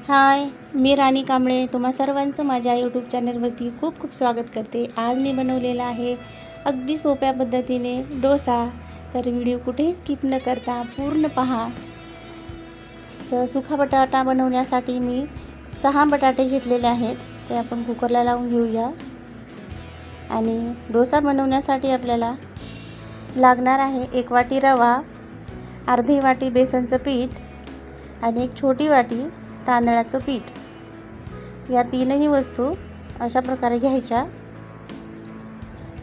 हाय, मी राणी कांबळे तुम्हा सर्वांचं माझ्या यूट्यूब चॅनलवरती खूप खूप स्वागत करते। आज मी बनवलेला आहे अगदी सोप्या पद्धतीने डोसा। तर व्हिडिओ कुठेही स्किप न करता पूर्ण पहा। तर सुका बटाटा बनवण्यासाठी मी 6 बटाटे घेतलेले आहेत, ते आपण कुकरला लावून घेऊया। आणि डोसा बनवण्यासाठी आपल्याला लागणार आहे 1 वाटी रवा, अर्धी वाटी बेसनचं पीठ आणि 1 छोटी वाटी तांदळाचं पीठ। या तीनही वस्तू अशा प्रकारे घ्यायच्या।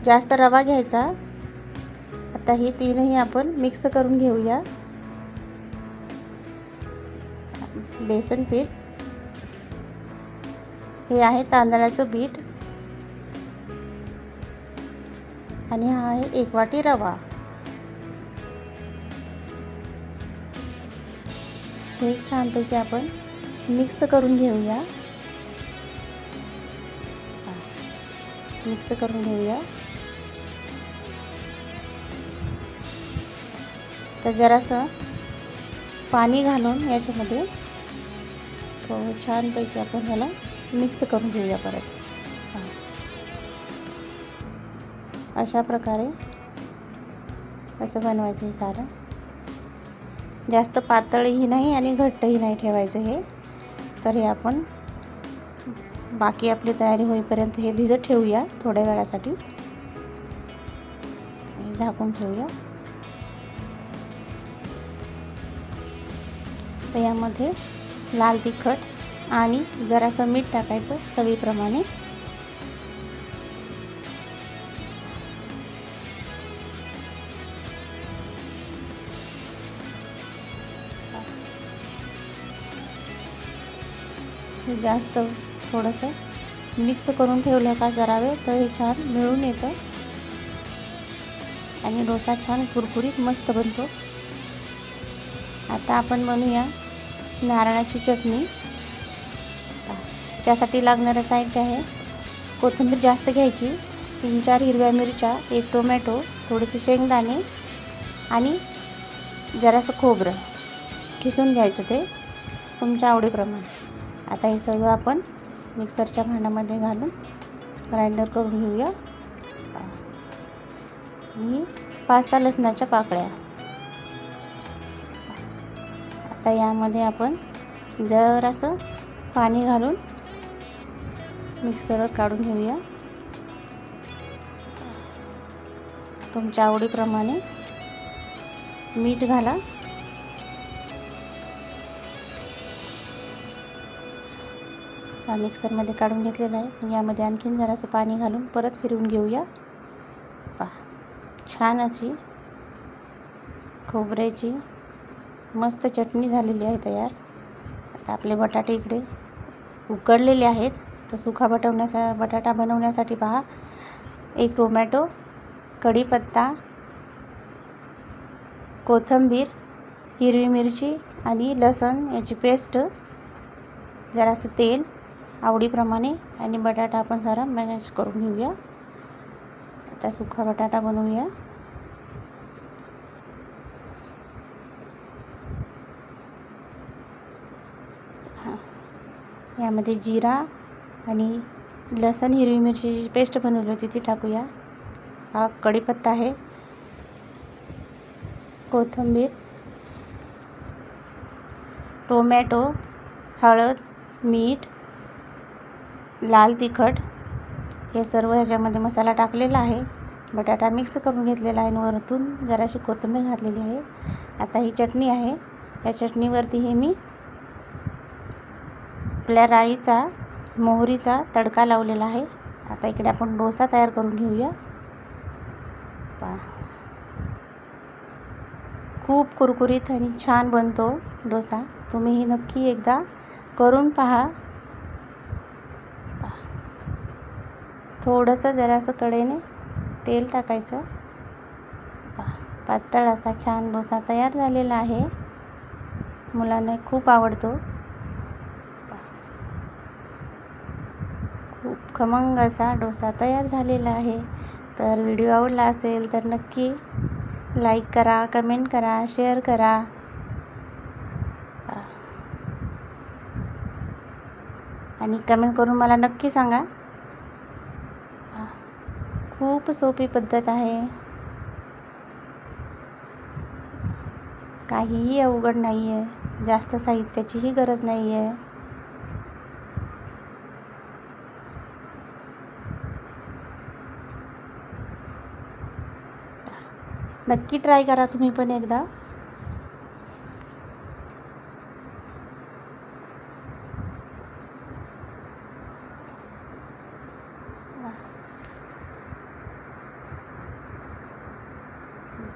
जास्त रवा घ्यायचा। आता हे तीनही आपण मिक्स करून घेऊया। बेसन पीठ, हे आहे तांदळाचं पीठ आणि हा आहे 1 वाटी रवा। हे छानपैकी आपण मिक्स करून घेऊया। मिक्स करून घेऊया। तर जरासं पाणी घालून याच्यामध्ये थोडं छानपैकी आपण ह्याला मिक्स करून घेऊया परत। अशा प्रकारे असं बनवायचं हे सारं। जास्त पातळही नाही आणि घट्टही नाही ठेवायचं हे। तर हे आपण बाकी आपली तयारी होईपर्यंत हे भिजत ठेवूया थोड्या वेळासाठी। झाकून ठेवूया। तर यामध्ये लाल तिखट आणि जरासं मीठ टाकायचं चवीप्रमाणे। जास्त थोडंसं मिक्स करून ठेवलं का जरा वेळ तर हे छान मिळून येतं आणि डोसा छान कुरकुरीत मस्त बनतो। आता आपण बनवूया नारळाची चटणी। त्यासाठी लागणारं साहित्य आहे कोथिंबीर जास्त घ्यायची, 3-4 हिरव्या मिरच्या, 1 टोमॅटो, थोडेसे शेंगदाणे आणि जरासं खोबरं किसून घ्यायचं ते तुमच्या आवडीप्रमाणे। आता हे सगळं आपण मिक्सरच्या भांड्यामध्ये घालून ग्राइंडर करून घेऊया। आणि 5-6 लसणाच्या पाकळ्या। आता यामध्ये आपण जरासं पाणी घालून मिक्सरवर काढून घेऊया। तुमच्या आवडीप्रमाणे मीठ घाला। मिक्सरमध्ये काढून घेतलेलं आहे। यामध्ये आणखीन जरासं पाणी घालून परत फिरवून घेऊया। छान अशी खोबऱ्याची मस्त चटणी झालेली आहे तयार। आता आपले बटाटे इकडे उकडलेले आहेत। तर सुका बटाटा बनवण्यासाठी पहा 1 टोमॅटो, कढीपत्ता, कोथिंबीर, हिरवी मिरची आणि लसूण याची पेस्ट, जरासं तेल आवडीप्रमाणे आणि बटाटा आपण सारा मॅश करून घेऊया। आता सुका बटाटा बनवूया। यामध्ये जिरा आणि लसूण हिरवी मिरचीची पेस्ट बनवली होती ती टाकूया। हा कढीपत्ता आहे, कोथिंबीर, टोमॅटो, हळद, मीठ, लाल तिखट हे सर्व ह्याच्यामध्ये मसाला टाकलेला आहे। बटाटा मिक्स करून घेतलेला आहे आणि वरतून जराशी कोथिंबीर घातलेली आहे। आता ही चटणी आहे। या चटणीवरती हे मी आपल्या राईचा मोहरीचा तडका लावलेला आहे। आता इकडे आपण डोसा तयार करून घेऊया। खूप कुरकुरीत आणि छान बनतो डोसा। तुम्हीही नक्की एकदा करून पहा। थोडंसं जरासं कढईने तेल टाकायचं। पातळ असा छान डोसा तयार झालेला आहे। मुलांना खूप आवडतो। खूप खमंग असा डोसा तयार झालेला आहे। तर व्हिडिओ आवडला असेल तर नक्की लाईक करा, कमेंट करा, शेअर करा। आणि कमेंट करून मला नक्की सांगा. खूप सोपी पद्धत आहे, काहीही अवघड नाही आहे, जास्त साहित्याचीही गरज नाही आहे. नक्की ट्राय करा तुम्ही पण एकदा.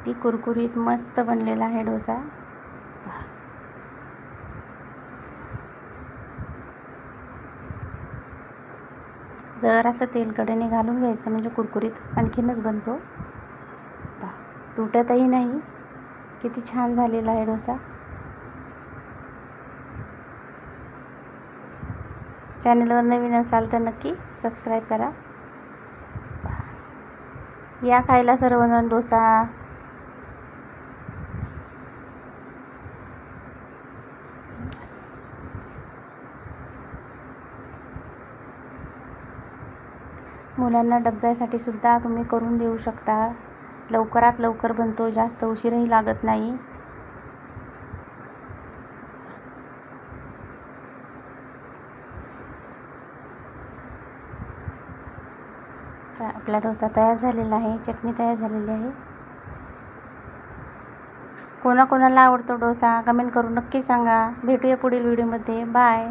ती कुरकुरीत मस्त बनलेला आहे डोसा. जरासं तेल कडेने घालून घ्यायचं म्हणजे कुरकुरीत आणखीनच बनतो. तुटतही नाही. किती छान झालेला आहे डोसा. चॅनलवर नवीन असाल तर नक्की सबस्क्राईब करा. या खायला सर्वजण डोसा. मुलांना डब्यासाठी सुद्धा तुम्ही करून देऊ शकता. लवकरात लवकर बनतो, जास्त उशीरही लागत नाही. आपला डोसा तयार झालेला आहे. चटणी तयार झालेली आहे. कोणाकोणाला आवडतो डोसा कमेंट करून नक्की सांगा. भेटूया पुढील व्हिडिओमध्ये. बाय.